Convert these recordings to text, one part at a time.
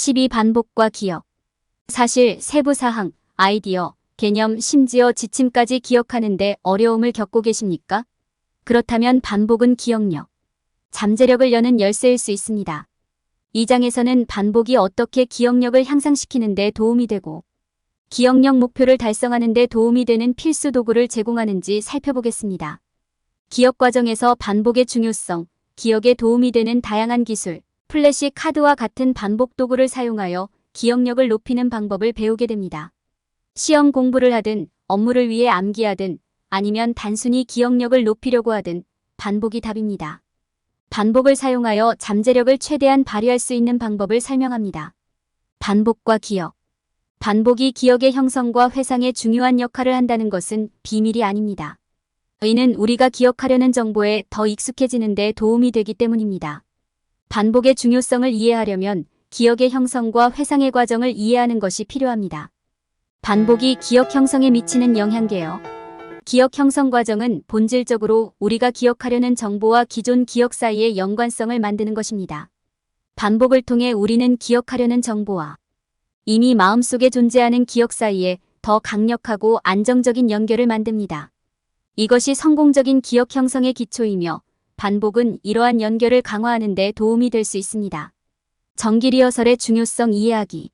반복과 기억. 사실 세부 사항, 아이디어, 개념, 심지어 지침까지 기억하는데 어려움을 겪고 계십니까? 그렇다면 반복은 기억력, 잠재력을 여는 열쇠일 수 있습니다. 이 장에서는 반복이 어떻게 기억력을 향상시키는 데 도움이 되고 기억력 목표를 달성하는 데 도움이 되는 필수 도구를 제공하는지 살펴보겠습니다. 기억 과정에서 반복의 중요성, 기억에 도움이 되는 다양한 기술, 플래시 카드와 같은 반복 도구를 사용하여 기억력을 높이는 방법을 배우게 됩니다. 시험 공부를 하든 업무를 위해 암기하든 아니면 단순히 기억력을 높이려고 하든 반복이 답입니다. 반복을 사용하여 잠재력을 최대한 발휘할 수 있는 방법을 설명합니다. 반복과 기억. 반복이 기억의 형성과 회상에 중요한 역할을 한다는 것은 비밀이 아닙니다. 이는 우리가 기억하려는 정보에 더 익숙해지는 데 도움이 되기 때문입니다. 반복의 중요성을 이해하려면 기억의 형성과 회상의 과정을 이해하는 것이 필요합니다. 반복이 기억 형성에 미치는 영향계요. 기억 형성 과정은 본질적으로 우리가 기억하려는 정보와 기존 기억 사이의 연관성을 만드는 것입니다. 반복을 통해 우리는 기억하려는 정보와 이미 마음속에 존재하는 기억 사이에 더 강력하고 안정적인 연결을 만듭니다. 이것이 성공적인 기억 형성의 기초이며 반복은 이러한 연결을 강화하는 데 도움이 될 수 있습니다. 정기 리허설의 중요성 이해하기.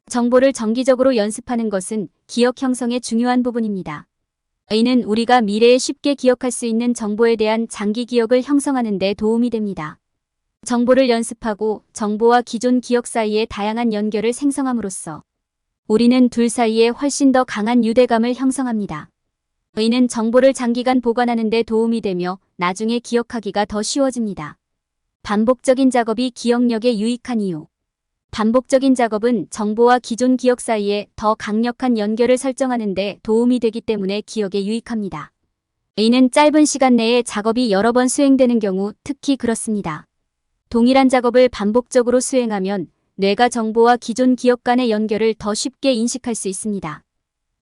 정보를 정기적으로 연습하는 것은 기억 형성의 중요한 부분입니다. 이는 우리가 미래에 쉽게 기억할 수 있는 정보에 대한 장기 기억을 형성하는 데 도움이 됩니다. 정보를 연습하고 정보와 기존 기억 사이의 다양한 연결을 생성함으로써 우리는 둘 사이에 훨씬 더 강한 유대감을 형성합니다. 이는 정보를 장기간 보관하는 데 도움이 되며 나중에 기억하기가 더 쉬워집니다. 반복적인 작업이 기억력에 유익한 이유. 반복적인 작업은 정보와 기존 기억 사이에 더 강력한 연결을 설정하는 데 도움이 되기 때문에 기억에 유익합니다. 이는 짧은 시간 내에 작업이 여러 번 수행되는 경우 특히 그렇습니다. 동일한 작업을 반복적으로 수행하면 뇌가 정보와 기존 기억 간의 연결을 더 쉽게 인식할 수 있습니다.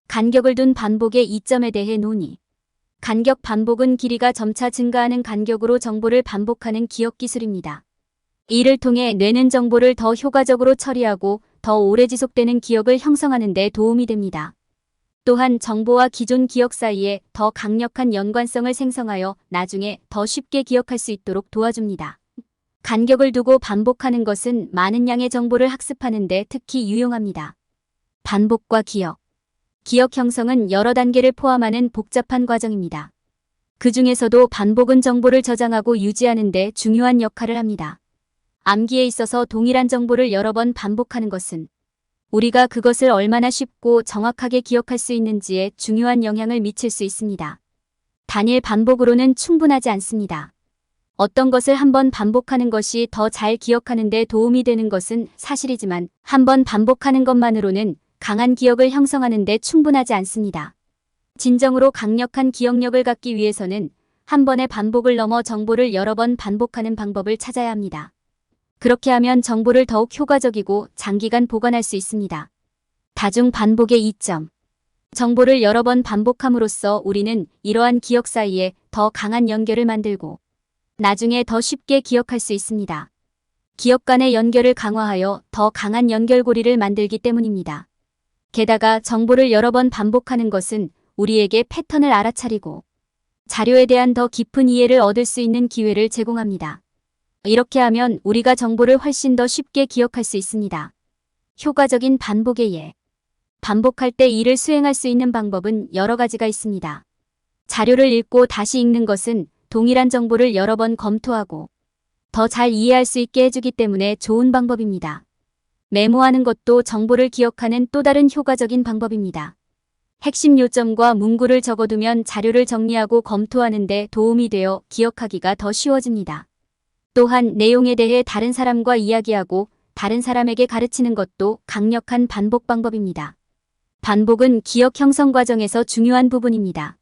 간격을 둔 반복의 이점에 대해 논의. 간격 반복은 길이가 점차 증가하는 간격으로 정보를 반복하는 기억 기술입니다. 이를 통해 뇌는 정보를 더 효과적으로 처리하고 더 오래 지속되는 기억을 형성하는 데 도움이 됩니다. 또한 정보와 기존 기억 사이에 더 강력한 연관성을 생성하여 나중에 더 쉽게 기억할 수 있도록 도와줍니다. 간격을 두고 반복하는 것은 많은 양의 정보를 학습하는 데 특히 유용합니다. 반복과 기억. 기억 형성은 여러 단계를 포함하는 복잡한 과정입니다. 그 중에서도 반복은 정보를 저장하고 유지하는 데 중요한 역할을 합니다. 암기에 있어서 동일한 정보를 여러 번 반복하는 것은 우리가 그것을 얼마나 쉽고 정확하게 기억할 수 있는지에 중요한 영향을 미칠 수 있습니다. 단일 반복으로는 충분하지 않습니다. 어떤 것을 한 번 반복하는 것이 더 잘 기억하는 데 도움이 되는 것은 사실이지만 한 번 반복하는 것만으로는 강한 기억을 형성하는 데 충분하지 않습니다. 진정으로 강력한 기억력을 갖기 위해서는 한 번의 반복을 넘어 정보를 여러 번 반복하는 방법을 찾아야 합니다. 그렇게 하면 정보를 더욱 효과적이고 장기간 보관할 수 있습니다. 다중 반복의 이점. 정보를 여러 번 반복함으로써 우리는 이러한 기억 사이에 더 강한 연결을 만들고 나중에 더 쉽게 기억할 수 있습니다. 기억 간의 연결을 강화하여 더 강한 연결고리를 만들기 때문입니다. 게다가 정보를 여러 번 반복하는 것은 우리에게 패턴을 알아차리고 자료에 대한 더 깊은 이해를 얻을 수 있는 기회를 제공합니다. 이렇게 하면 우리가 정보를 훨씬 더 쉽게 기억할 수 있습니다. 효과적인 반복의 예. 반복할 때 이를 수행할 수 있는 방법은 여러 가지가 있습니다. 자료를 읽고 다시 읽는 것은 동일한 정보를 여러 번 검토하고 더 잘 이해할 수 있게 해주기 때문에 좋은 방법입니다. 메모하는 것도 정보를 기억하는 또 다른 효과적인 방법입니다. 핵심 요점과 문구를 적어두면 자료를 정리하고 검토하는 데 도움이 되어 기억하기가 더 쉬워집니다. 또한 내용에 대해 다른 사람과 이야기하고 다른 사람에게 가르치는 것도 강력한 반복 방법입니다. 반복은 기억 형성 과정에서 중요한 부분입니다.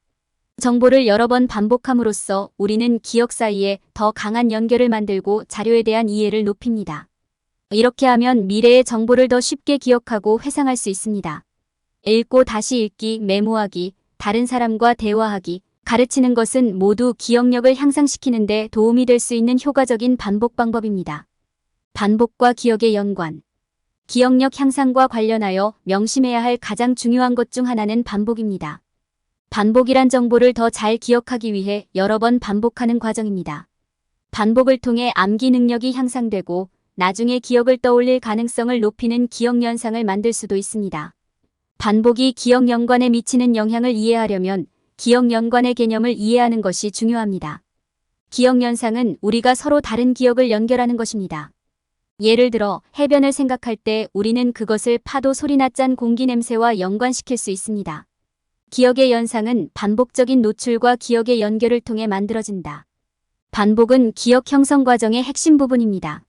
정보를 여러 번 반복함으로써 우리는 기억 사이에 더 강한 연결을 만들고 자료에 대한 이해를 높입니다. 이렇게 하면 미래의 정보를 더 쉽게 기억하고 회상할 수 있습니다. 읽고 다시 읽기, 메모하기, 다른 사람과 대화하기, 가르치는 것은 모두 기억력을 향상시키는 데 도움이 될 수 있는 효과적인 반복 방법입니다. 반복과 기억의 연관. 기억력 향상과 관련하여 명심해야 할 가장 중요한 것 중 하나는 반복입니다. 반복이란 정보를 더 잘 기억하기 위해 여러 번 반복하는 과정입니다. 반복을 통해 암기 능력이 향상되고 나중에 기억을 떠올릴 가능성을 높이는 기억 연상을 만들 수도 있습니다. 반복이 기억 연관에 미치는 영향을 이해하려면 기억 연관의 개념을 이해하는 것이 중요합니다. 기억 연상은 우리가 서로 다른 기억을 연결하는 것입니다. 예를 들어 해변을 생각할 때 우리는 그것을 파도 소리나 짠 공기 냄새와 연관시킬 수 있습니다. 기억의 연상은 반복적인 노출과 기억의 연결을 통해 만들어진다. 반복은 기억 형성 과정의 핵심 부분입니다.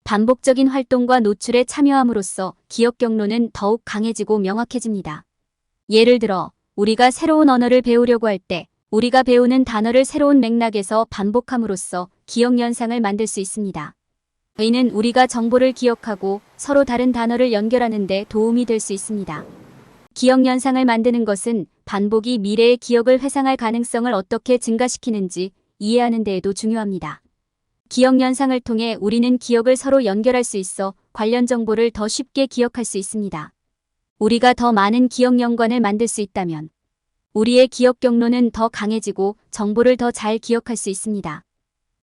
반복적인 활동과 노출에 참여함으로써 기억 경로는 더욱 강해지고 명확해집니다. 예를 들어 우리가 새로운 언어를 배우려고 할 때 우리가 배우는 단어를 새로운 맥락에서 반복함으로써 기억 연상을 만들 수 있습니다. 이는 우리가 정보를 기억하고 서로 다른 단어를 연결하는 데 도움이 될 수 있습니다. 기억 연상을 만드는 것은 반복이 미래의 기억을 회상할 가능성을 어떻게 증가시키는지 이해하는 데에도 중요합니다. 기억 연상을 통해 우리는 기억을 서로 연결할 수 있어 관련 정보를 더 쉽게 기억할 수 있습니다. 우리가 더 많은 기억 연관을 만들 수 있다면 우리의 기억 경로는 더 강해지고 정보를 더 잘 기억할 수 있습니다.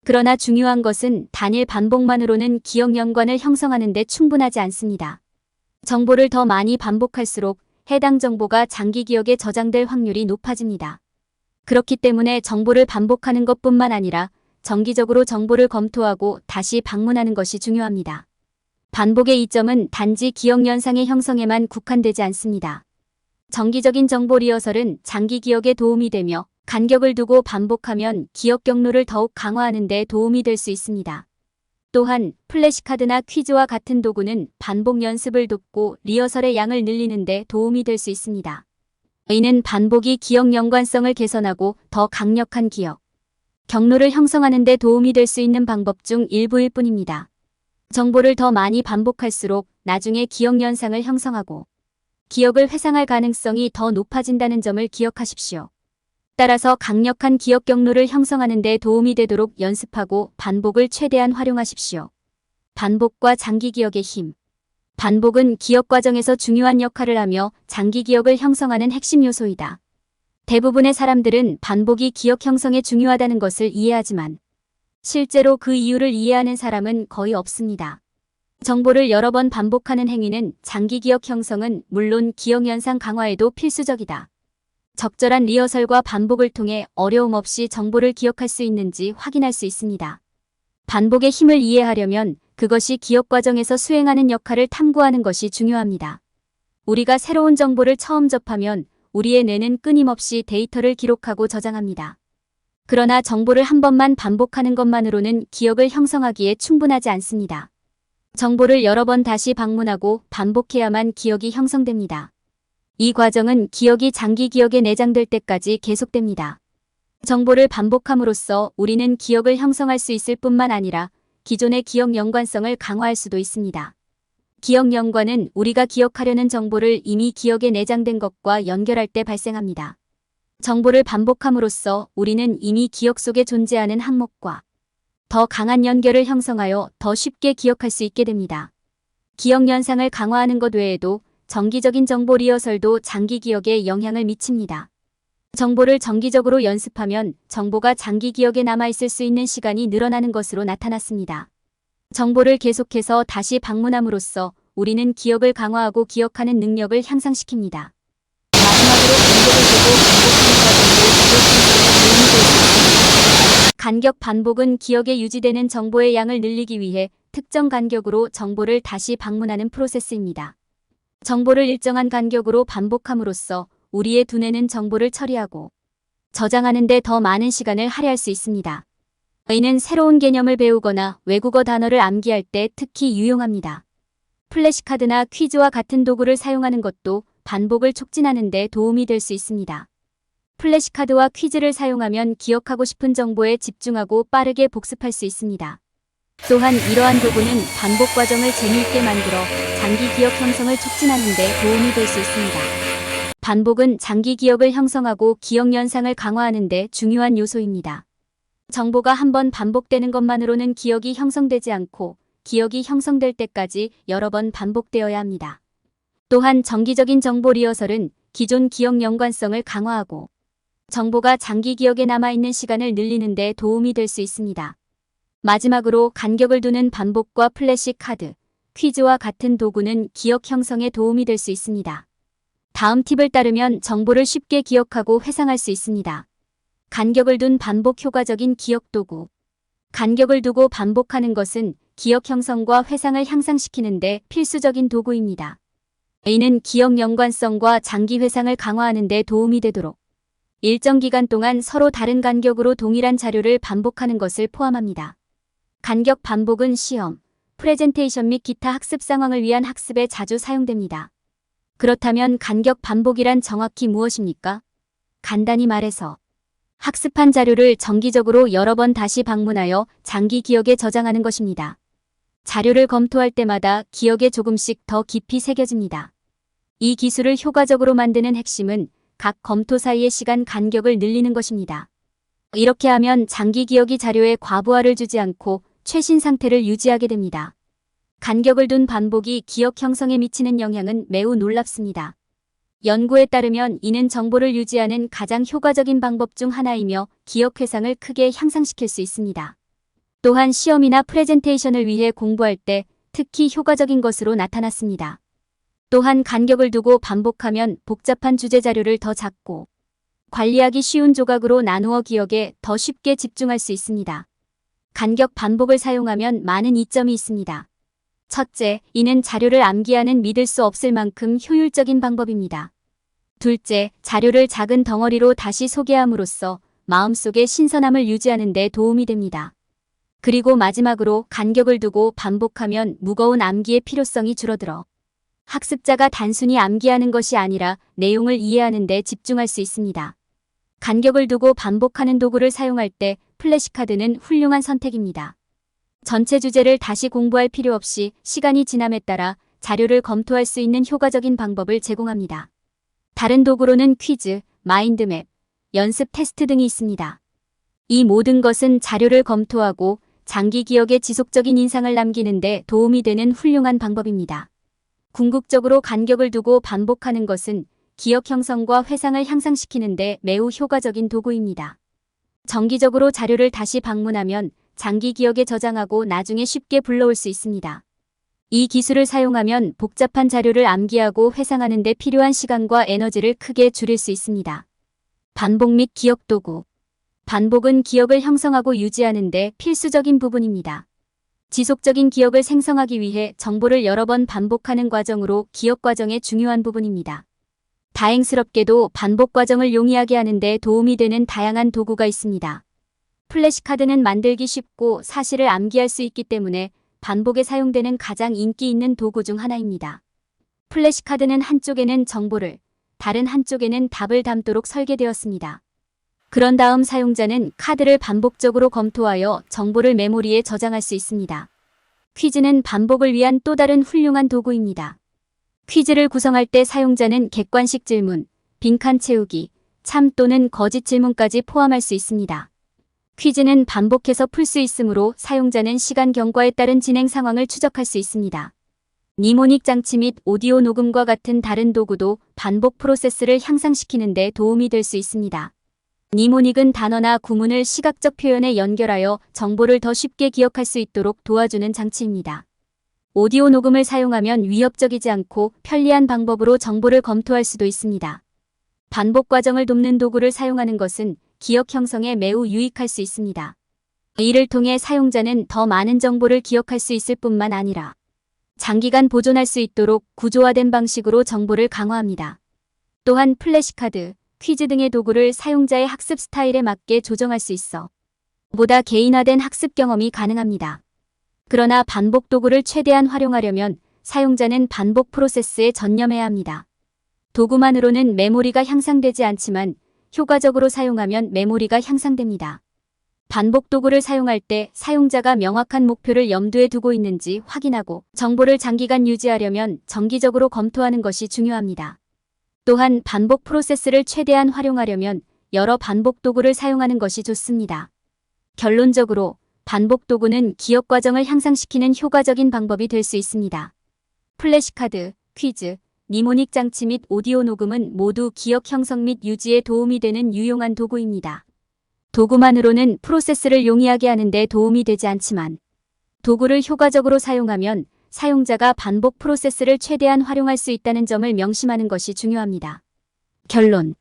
그러나 중요한 것은 단일 반복만으로는 기억 연관을 형성하는 데 충분하지 않습니다. 정보를 더 많이 반복할수록 해당 정보가 장기 기억에 저장될 확률이 높아집니다. 그렇기 때문에 정보를 반복하는 것뿐만 아니라 정기적으로 정보를 검토하고 다시 방문하는 것이 중요합니다. 반복의 이점은 단지 기억 연상의 형성에만 국한되지 않습니다. 정기적인 정보 리허설은 장기 기억에 도움이 되며 간격을 두고 반복하면 기억 경로를 더욱 강화하는 데 도움이 될 수 있습니다. 또한 플래시카드나 퀴즈와 같은 도구는 반복 연습을 돕고 리허설의 양을 늘리는 데 도움이 될 수 있습니다. 이는 반복이 기억 연관성을 개선하고 더 강력한 기억 경로를 형성하는 데 도움이 될 수 있는 방법 중 일부일 뿐입니다. 정보를 더 많이 반복할수록 나중에 기억 연상을 형성하고 기억을 회상할 가능성이 더 높아진다는 점을 기억하십시오. 따라서 강력한 기억 경로를 형성하는 데 도움이 되도록 연습하고 반복을 최대한 활용하십시오. 반복과 장기 기억의 힘. 반복은 기억 과정에서 중요한 역할을 하며 장기 기억을 형성하는 핵심 요소이다. 대부분의 사람들은 반복이 기억 형성에 중요하다는 것을 이해하지만 실제로 그 이유를 이해하는 사람은 거의 없습니다. 정보를 여러 번 반복하는 행위는 장기 기억 형성은 물론 기억 연상 강화에도 필수적이다. 적절한 리허설과 반복을 통해 어려움 없이 정보를 기억할 수 있는지 확인할 수 있습니다. 반복의 힘을 이해하려면 그것이 기억 과정에서 수행하는 역할을 탐구하는 것이 중요합니다. 우리가 새로운 정보를 처음 접하면 우리의 뇌는 끊임없이 데이터를 기록하고 저장합니다. 그러나 정보를 한 번만 반복하는 것만으로는 기억을 형성하기에 충분하지 않습니다. 정보를 여러 번 다시 방문하고 반복해야만 기억이 형성됩니다. 이 과정은 기억이 장기 기억에 내장될 때까지 계속됩니다. 정보를 반복함으로써 우리는 기억을 형성할 수 있을 뿐만 아니라 기존의 기억 연관성을 강화할 수도 있습니다. 기억 연관은 우리가 기억하려는 정보를 이미 기억에 내장된 것과 연결할 때 발생합니다. 정보를 반복함으로써 우리는 이미 기억 속에 존재하는 항목과 더 강한 연결을 형성하여 더 쉽게 기억할 수 있게 됩니다. 기억 연상을 강화하는 것 외에도 정기적인 정보 리허설도 장기 기억에 영향을 미칩니다. 정보를 정기적으로 연습하면 정보가 장기 기억에 남아있을 수 있는 시간이 늘어나는 것으로 나타났습니다. 정보를 계속해서 다시 방문함으로써 우리는 기억을 강화하고 기억하는 능력을 향상시킵니다. 마지막으로 간격 반복은 기억에 유지되는 정보의 양을 늘리기 위해 특정 간격으로 정보를 다시 방문하는 프로세스입니다. 정보를 일정한 간격으로 반복함으로써 우리의 두뇌는 정보를 처리하고 저장하는 데 더 많은 시간을 할애할 수 있습니다. 이는 새로운 개념을 배우거나 외국어 단어를 암기할 때 특히 유용합니다. 플래시카드나 퀴즈와 같은 도구를 사용하는 것도 반복을 촉진하는 데 도움이 될 수 있습니다. 플래시카드와 퀴즈를 사용하면 기억하고 싶은 정보에 집중하고 빠르게 복습할 수 있습니다. 또한 이러한 도구는 반복 과정을 재미있게 만들어 장기 기억 형성을 촉진하는 데 도움이 될 수 있습니다. 반복은 장기 기억을 형성하고 기억 연상을 강화하는 데 중요한 요소입니다. 정보가 한번 반복되는 것만으로는 기억이 형성되지 않고 기억이 형성될 때까지 여러 번 반복되어야 합니다. 또한 정기적인 정보 리허설은 기존 기억 연관성을 강화하고 정보가 장기 기억에 남아있는 시간을 늘리는 데 도움이 될 수 있습니다. 마지막으로 간격을 두는 반복과 플래시 카드, 퀴즈와 같은 도구는 기억 형성에 도움이 될 수 있습니다. 다음 팁을 따르면 정보를 쉽게 기억하고 회상할 수 있습니다. 간격을 둔 반복 효과적인 기억 도구. 간격을 두고 반복하는 것은 기억 형성과 회상을 향상시키는 데 필수적인 도구입니다. 이는 기억 연관성과 장기 회상을 강화하는 데 도움이 되도록 일정 기간 동안 서로 다른 간격으로 동일한 자료를 반복하는 것을 포함합니다. 간격 반복은 시험, 프레젠테이션 및 기타 학습 상황을 위한 학습에 자주 사용됩니다. 그렇다면 간격 반복이란 정확히 무엇입니까? 간단히 말해서 학습한 자료를 정기적으로 여러 번 다시 방문하여 장기 기억에 저장하는 것입니다. 자료를 검토할 때마다 기억에 조금씩 더 깊이 새겨집니다. 이 기술을 효과적으로 만드는 핵심은 각 검토 사이의 시간 간격을 늘리는 것입니다. 이렇게 하면 장기 기억이 자료에 과부하를 주지 않고 최신 상태를 유지하게 됩니다. 간격을 둔 반복이 기억 형성에 미치는 영향은 매우 놀랍습니다. 연구에 따르면 이는 정보를 유지하는 가장 효과적인 방법 중 하나이며 기억 회상을 크게 향상시킬 수 있습니다. 또한 시험이나 프레젠테이션을 위해 공부할 때 특히 효과적인 것으로 나타났습니다. 또한 간격을 두고 반복하면 복잡한 주제 자료를 더 작고 관리하기 쉬운 조각으로 나누어 기억에 더 쉽게 집중할 수 있습니다. 간격 반복을 사용하면 많은 이점이 있습니다. 첫째, 이는 자료를 암기하는 믿을 수 없을 만큼 효율적인 방법입니다. 둘째, 자료를 작은 덩어리로 다시 소개함으로써 마음속의 신선함을 유지하는 데 도움이 됩니다. 그리고 마지막으로 간격을 두고 반복하면 무거운 암기의 필요성이 줄어들어 학습자가 단순히 암기하는 것이 아니라 내용을 이해하는 데 집중할 수 있습니다. 간격을 두고 반복하는 도구를 사용할 때 플래시카드는 훌륭한 선택입니다. 전체 주제를 다시 공부할 필요 없이 시간이 지남에 따라 자료를 검토할 수 있는 효과적인 방법을 제공합니다. 다른 도구로는 퀴즈, 마인드맵, 연습 테스트 등이 있습니다. 이 모든 것은 자료를 검토하고 장기 기억에 지속적인 인상을 남기는 데 도움이 되는 훌륭한 방법입니다. 궁극적으로 간격을 두고 반복하는 것은 기억 형성과 회상을 향상시키는 데 매우 효과적인 도구입니다. 정기적으로 자료를 다시 방문하면 장기 기억에 저장하고 나중에 쉽게 불러올 수 있습니다. 이 기술을 사용하면 복잡한 자료를 암기하고 회상하는 데 필요한 시간과 에너지를 크게 줄일 수 있습니다. 반복 및 기억 도구. 반복은 기억을 형성하고 유지하는 데 필수적인 부분입니다. 지속적인 기억을 생성하기 위해 정보를 여러 번 반복하는 과정으로 기억 과정의 중요한 부분입니다. 다행스럽게도 반복 과정을 용이하게 하는 데 도움이 되는 다양한 도구가 있습니다. 플래시카드는 만들기 쉽고 사실을 암기할 수 있기 때문에 반복에 사용되는 가장 인기 있는 도구 중 하나입니다. 플래시카드는 한쪽에는 정보를, 다른 한쪽에는 답을 담도록 설계되었습니다. 그런 다음 사용자는 카드를 반복적으로 검토하여 정보를 메모리에 저장할 수 있습니다. 퀴즈는 반복을 위한 또 다른 훌륭한 도구입니다. 퀴즈를 구성할 때 사용자는 객관식 질문, 빈칸 채우기, 참 또는 거짓 질문까지 포함할 수 있습니다. 퀴즈는 반복해서 풀 수 있으므로 사용자는 시간 경과에 따른 진행 상황을 추적할 수 있습니다. 니모닉 장치 및 오디오 녹음과 같은 다른 도구도 반복 프로세스를 향상시키는 데 도움이 될 수 있습니다. 니모닉은 단어나 구문을 시각적 표현에 연결하여 정보를 더 쉽게 기억할 수 있도록 도와주는 장치입니다. 오디오 녹음을 사용하면 위협적이지 않고 편리한 방법으로 정보를 검토할 수도 있습니다. 반복 과정을 돕는 도구를 사용하는 것은 기억 형성에 매우 유익할 수 있습니다. 이를 통해 사용자는 더 많은 정보를 기억할 수 있을 뿐만 아니라 장기간 보존할 수 있도록 구조화된 방식으로 정보를 강화합니다. 또한 플래시카드, 퀴즈 등의 도구를 사용자의 학습 스타일에 맞게 조정할 수 있어 보다 개인화된 학습 경험이 가능합니다. 그러나 반복 도구를 최대한 활용하려면 사용자는 반복 프로세스에 전념해야 합니다. 도구만으로는 메모리가 향상되지 않지만 효과적으로 사용하면 메모리가 향상됩니다. 반복 도구를 사용할 때 사용자가 명확한 목표를 염두에 두고 있는지 확인하고 정보를 장기간 유지하려면 정기적으로 검토하는 것이 중요합니다. 또한 반복 프로세스를 최대한 활용하려면 여러 반복 도구를 사용하는 것이 좋습니다. 결론적으로 반복 도구는 기억 과정을 향상시키는 효과적인 방법이 될 수 있습니다. 플래시카드, 퀴즈, 니모닉 장치 및 오디오 녹음은 모두 기억 형성 및 유지에 도움이 되는 유용한 도구입니다. 도구만으로는 프로세스를 용이하게 하는 데 도움이 되지 않지만 도구를 효과적으로 사용하면 사용자가 반복 프로세스를 최대한 활용할 수 있다는 점을 명심하는 것이 중요합니다. 결론.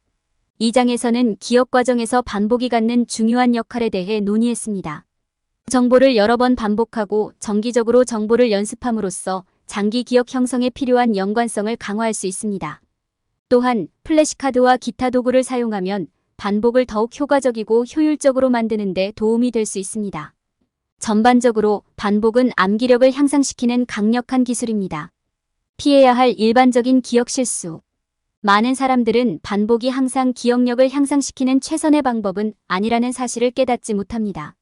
이 장에서는 기억 과정에서 반복이 갖는 중요한 역할에 대해 논의했습니다. 정보를 여러 번 반복하고 정기적으로 정보를 연습함으로써 장기 기억 형성에 필요한 연관성을 강화할 수 있습니다. 또한 플래시카드와 기타 도구를 사용하면 반복을 더욱 효과적이고 효율적으로 만드는 데 도움이 될 수 있습니다. 전반적으로 반복은 암기력을 향상시키는 강력한 기술입니다. 피해야 할 일반적인 기억 실수. 많은 사람들은 반복이 항상 기억력을 향상시키는 최선의 방법은 아니라는 사실을 깨닫지 못합니다.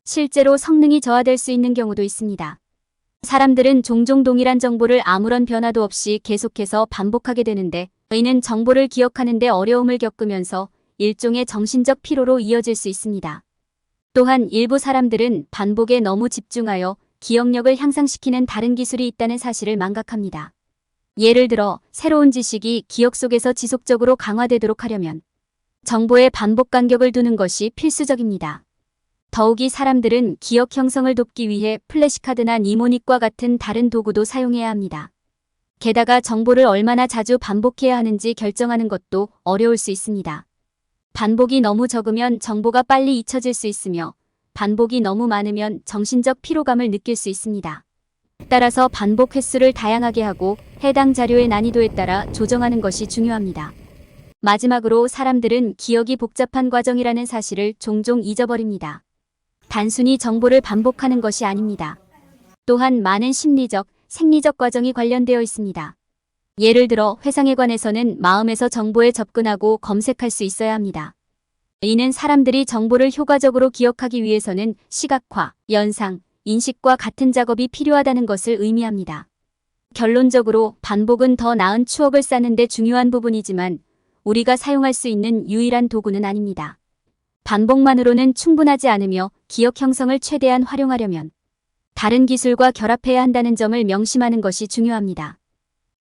실제로 성능이 저하될 수 있는 경우도 있습니다. 사람들은 종종 동일한 정보를 아무런 변화도 없이 계속해서 반복하게 되는데 이는 정보를 기억하는 데 어려움을 겪으면서 일종의 정신적 피로로 이어질 수 있습니다. 또한 일부 사람들은 반복에 너무 집중하여 기억력을 향상시키는 다른 기술이 있다는 사실을 망각합니다. 예를 들어 새로운 지식이 기억 속에서 지속적으로 강화되도록 하려면 정보의 반복 간격을 두는 것이 필수적입니다. 더욱이 사람들은 기억 형성을 돕기 위해 플래시카드나 니모닉과 같은 다른 도구도 사용해야 합니다. 게다가 정보를 얼마나 자주 반복해야 하는지 결정하는 것도 어려울 수 있습니다. 반복이 너무 적으면 정보가 빨리 잊혀질 수 있으며 반복이 너무 많으면 정신적 피로감을 느낄 수 있습니다. 따라서 반복 횟수를 다양하게 하고 해당 자료의 난이도에 따라 조정하는 것이 중요합니다. 마지막으로 사람들은 기억이 복잡한 과정이라는 사실을 종종 잊어버립니다. 단순히 정보를 반복하는 것이 아닙니다. 또한 많은 심리적, 생리적 과정이 관련되어 있습니다. 예를 들어 회상에 관해서는 마음에서 정보에 접근하고 검색할 수 있어야 합니다. 이는 사람들이 정보를 효과적으로 기억하기 위해서는 시각화, 연상, 인식과 같은 작업이 필요하다는 것을 의미합니다. 결론적으로 반복은 더 나은 추억을 쌓는 데 중요한 부분이지만 우리가 사용할 수 있는 유일한 도구는 아닙니다. 반복만으로는 충분하지 않으며 기억 형성을 최대한 활용하려면 다른 기술과 결합해야 한다는 점을 명심하는 것이 중요합니다.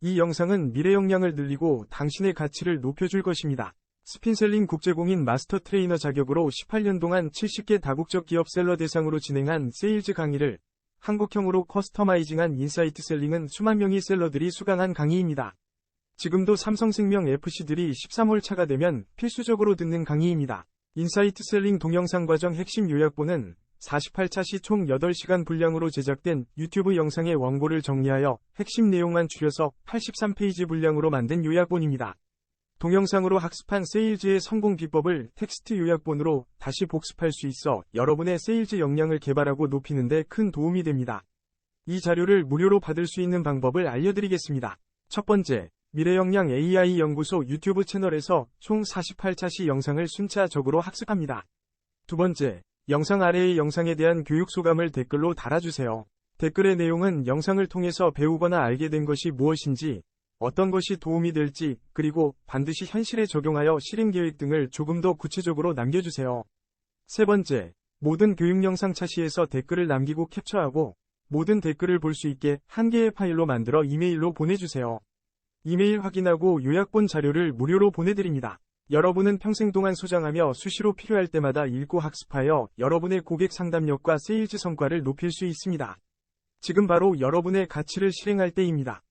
이 영상은 미래 역량을 늘리고 당신의 가치를 높여줄 것입니다. 스핀셀링 국제공인 마스터 트레이너 자격으로 18년 동안 70개 다국적 기업 셀러 대상으로 진행한 세일즈 강의를 한국형으로 커스터마이징한 인사이트 셀링은 수만 명의 셀러들이 수강한 강의입니다. 지금도 삼성생명 FC들이 13월 차가 되면 필수적으로 듣는 강의입니다. 인사이트 셀링 동영상 과정 핵심 요약본은 48차 시 총 8시간 분량으로 제작된 유튜브 영상의 원고를 정리하여 핵심 내용만 줄여서 83페이지 분량으로 만든 요약본입니다. 동영상으로 학습한 세일즈의 성공 비법을 텍스트 요약본으로 다시 복습할 수 있어 여러분의 세일즈 역량을 개발하고 높이는 데 큰 도움이 됩니다. 이 자료를 무료로 받을 수 있는 방법을 알려드리겠습니다. 첫 번째, 미래역량 AI 연구소 유튜브 채널에서 총 48차 시 영상을 순차적으로 학습합니다. 두 번째, 영상 아래의 영상에 대한 교육 소감을 댓글로 달아주세요. 댓글의 내용은 영상을 통해서 배우거나 알게 된 것이 무엇인지, 어떤 것이 도움이 될지, 그리고 반드시 현실에 적용하여 실행 계획 등을 조금 더 구체적으로 남겨주세요. 세 번째, 모든 교육 영상 차시에서 댓글을 남기고 캡처하고 모든 댓글을 볼 수 있게 한 개의 파일로 만들어 이메일로 보내주세요. 이메일 확인하고 요약본 자료를 무료로 보내드립니다. 여러분은 평생 동안 소장하며 수시로 필요할 때마다 읽고 학습하여 여러분의 고객 상담력과 세일즈 성과를 높일 수 있습니다. 지금 바로 여러분의 가치를 실행할 때입니다.